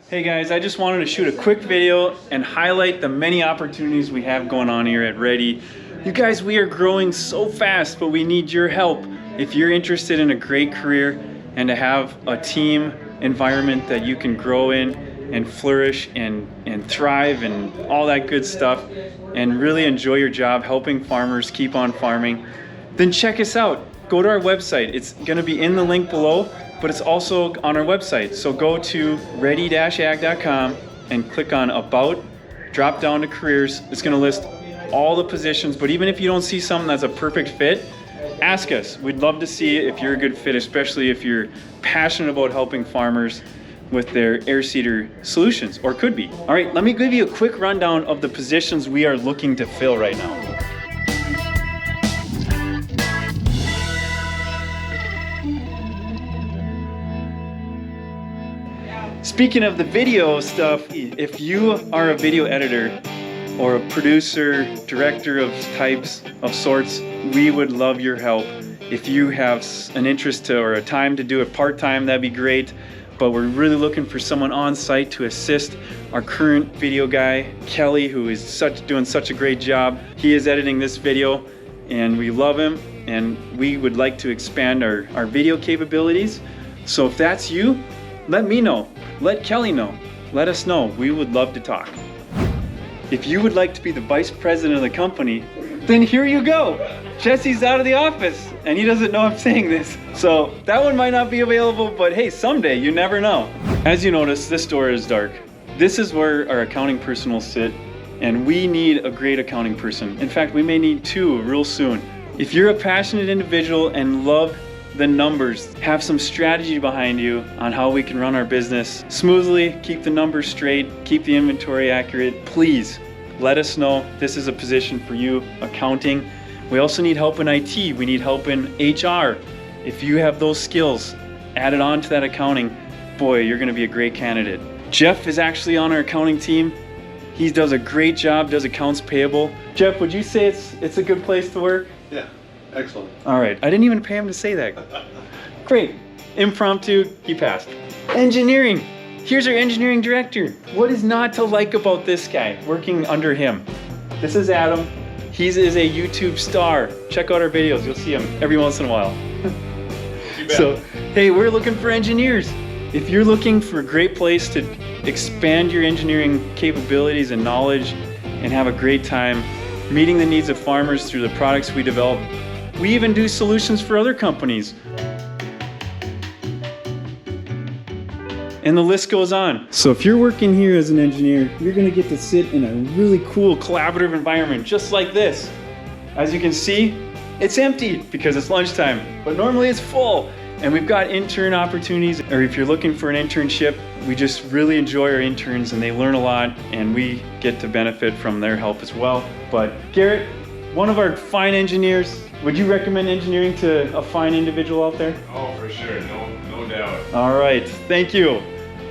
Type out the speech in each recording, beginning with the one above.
Hey guys, I just wanted to shoot a quick video and highlight the many opportunities we have going on here at Ready. You guys, we are growing so fast, but we need your help. If you're interested in a great career and to have a team environment that you can grow in and flourish and thrive and all that good stuff and really enjoy your job helping farmers keep on farming, then check us out. Go to our website. It's gonna be in the link below, but it's also on our website. So go to ready-ag.com and click on About, drop down to Careers. It's gonna list all the positions, but even if you don't see something that's a perfect fit, ask us. We'd love to see if you're a good fit, especially if you're passionate about helping farmers with their air seeder solutions, or could be. All right, let me give you a quick rundown of the positions we are looking to fill right now. Speaking of the video stuff, if you are a video editor or a producer, director of types of sorts, we would love your help. If you have an interest to or a time to do it part-time, that'd be great. But we're really looking for someone on site to assist our current video guy, Kelly, who is doing such a great job. He is editing this video and we love him, and we would like to expand our video capabilities. So if that's you, let me know. Let Kelly know. Let us know. We would love to talk. If you would like to be the vice president of the company, then here you go. Jesse's out of the office and he doesn't know I'm saying this. So that one might not be available, but hey, someday, you never know. As you notice, this door is dark. This is where our accounting person will sit, and we need a great accounting person. In fact, we may need two real soon. If you're a passionate individual and love the numbers, have some strategy behind you on how we can run our business smoothly, keep the numbers straight, keep the inventory accurate, please let us know. This is a position for you. Accounting. We also need help in IT. We need help in HR. If you have those skills added on to that accounting, boy, you're gonna be a great candidate. Jeff is actually on our accounting team. He does a great job, does accounts payable. Jeff, would you say it's a good place to work? Yeah. Excellent. All right, I didn't even pay him to say that. Great, impromptu, he passed. Engineering, here's our engineering director. What is not to like about this guy working under him? This is Adam. He is a YouTube star. Check out our videos, you'll see him every once in a while. So, hey, we're looking for engineers. If you're looking for a great place to expand your engineering capabilities and knowledge and have a great time meeting the needs of farmers through the products we develop, we even do solutions for other companies. And the list goes on. So if you're working here as an engineer, you're gonna get to sit in a really cool collaborative environment just like this. As you can see, it's empty because it's lunchtime, but normally it's full. And we've got intern opportunities, or if you're looking for an internship, we just really enjoy our interns and they learn a lot and we get to benefit from their help as well. But Garrett, one of our fine engineers, would you recommend engineering to a fine individual out there? Oh, for sure, no doubt. All right, thank you.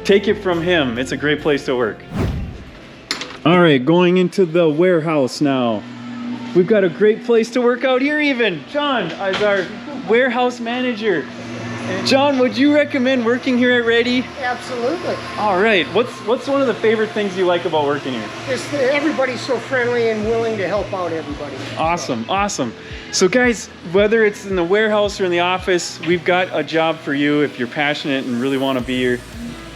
Take it from him. It's a great place to work. All right, going into the warehouse now. We've got a great place to work out here even. John is our warehouse manager. John, would you recommend working here at Ready? Absolutely. All right, what's one of the favorite things you like about working here? Just everybody's so friendly and willing to help out everybody. Awesome, awesome. So guys, whether it's in the warehouse or in the office, we've got a job for you if you're passionate and really want to be here.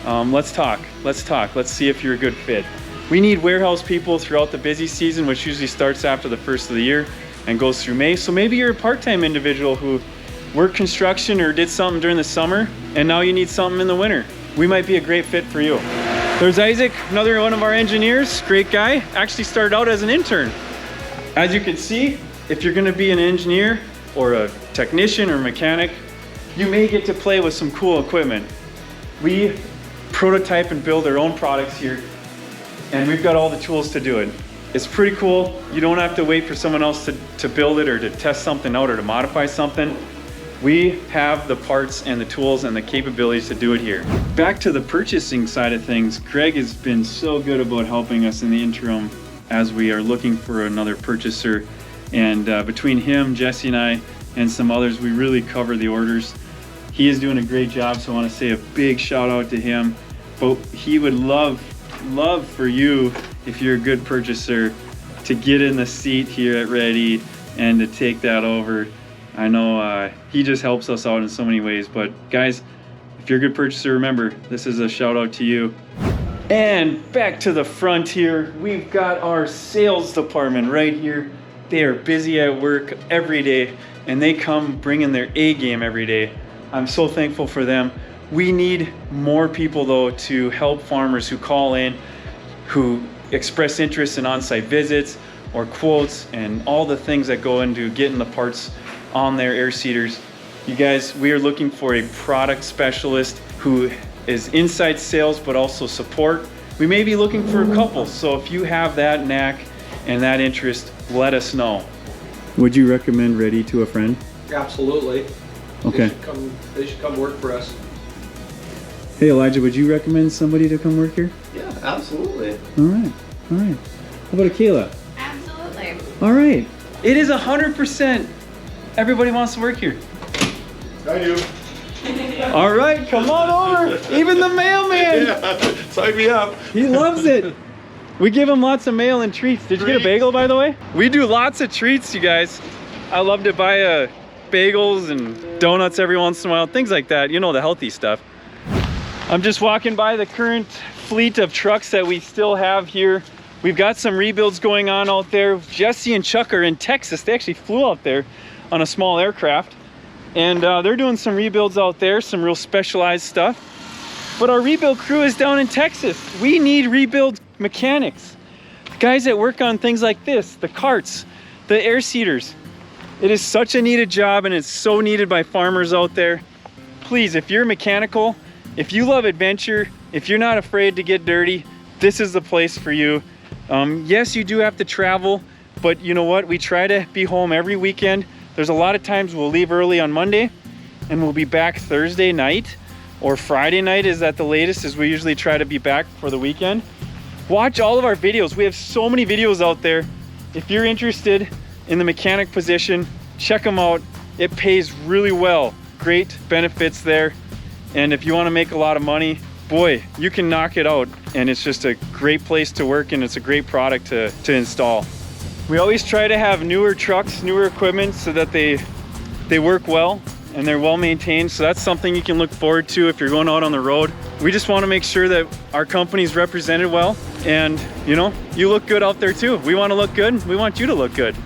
Let's talk. Let's see if you're a good fit. We need warehouse people throughout the busy season, which usually starts after the first of the year and goes through May. So maybe you're a part-time individual who worked construction or did something during the summer and now you need something in the winter. We might be a great fit for you. There's Isaac, another one of our engineers, great guy, actually started out as an intern. As you can see, if you're gonna be an engineer or a technician or mechanic, you may get to play with some cool equipment. We prototype and build our own products here, and we've got all the tools to do it. It's pretty cool. You don't have to wait for someone else to build it or to test something out or to modify something. We have the parts and the tools and the capabilities to do it here. Back to the purchasing side of things, Greg has been so good about helping us in the interim as we are looking for another purchaser. And between him, Jesse and I, and some others, we really cover the orders. He is doing a great job, so I want to say a big shout out to him. but he would love for you, if you're a good purchaser, to get in the seat here at Ready and to take that over. I know he just helps us out in so many ways, but guys, if you're a good purchaser, remember, this is a shout out to you. And back to the front here, we've got our sales department right here. They are busy at work every day, and they come bringing their A game every day. I'm so thankful for them. We need more people though to help farmers who call in, who express interest in on-site visits or quotes and all the things that go into getting the parts on their air seeders. You guys, we are looking for a product specialist who is inside sales but also support. We may be looking for a couple, so if you have that knack and that interest, let us know. Would you recommend Ready to a friend? Absolutely. Okay. They should come work for us. Hey Elijah, would you recommend somebody to come work here? Yeah, absolutely. All right, all right. How about Akela? Absolutely. All right. It is 100%. Everybody wants to work here. I do. All right, come on over. Even the mailman. Yeah, sign me up. He loves it. We give him lots of mail and treats. Did you get a bagel, by the way? We do lots of treats, you guys. I love to buy bagels and donuts every once in a while, things like that. You know, the healthy stuff. I'm just walking by the current fleet of trucks that we still have here. We've got some rebuilds going on out there. Jesse and Chuck are in Texas. They actually flew out there on a small aircraft. And they're doing some rebuilds out there, some real specialized stuff. But our rebuild crew is down in Texas. We need rebuild mechanics. Guys that work on things like this, the carts, the air seeders. It is such a needed job, and it's so needed by farmers out there. Please, if you're mechanical, if you love adventure, if you're not afraid to get dirty, this is the place for you. Yes, you do have to travel, but you know what? We try to be home every weekend. There's a lot of times we'll leave early on Monday and we'll be back Thursday night, or Friday night is at the latest, as we usually try to be back for the weekend. Watch all of our videos. We have so many videos out there. If you're interested in the mechanic position, check them out. It pays really well. Great benefits there. And if you want to make a lot of money, boy, you can knock it out. And it's just a great place to work, and it's a great product to install. We always try to have newer trucks, newer equipment, so that they work well and they're well maintained. So that's something you can look forward to if you're going out on the road. We just want to make sure that our company's represented well, and you know, you look good out there too. We want to look good. We want you to look good.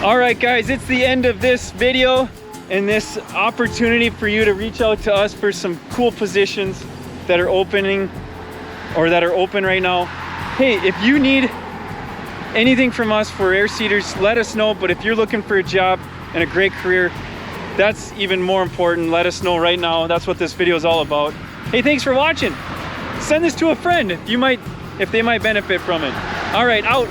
All right, guys, it's the end of this video and this opportunity for you to reach out to us for some cool positions that are opening or that are open right now. Hey, if you need anything from us for air seeders, let us know. But if you're looking for a job and a great career, that's even more important. Let us know right now. That's what this video is all about. Hey, thanks for watching. Send this to a friend if they might benefit from it. All right, out.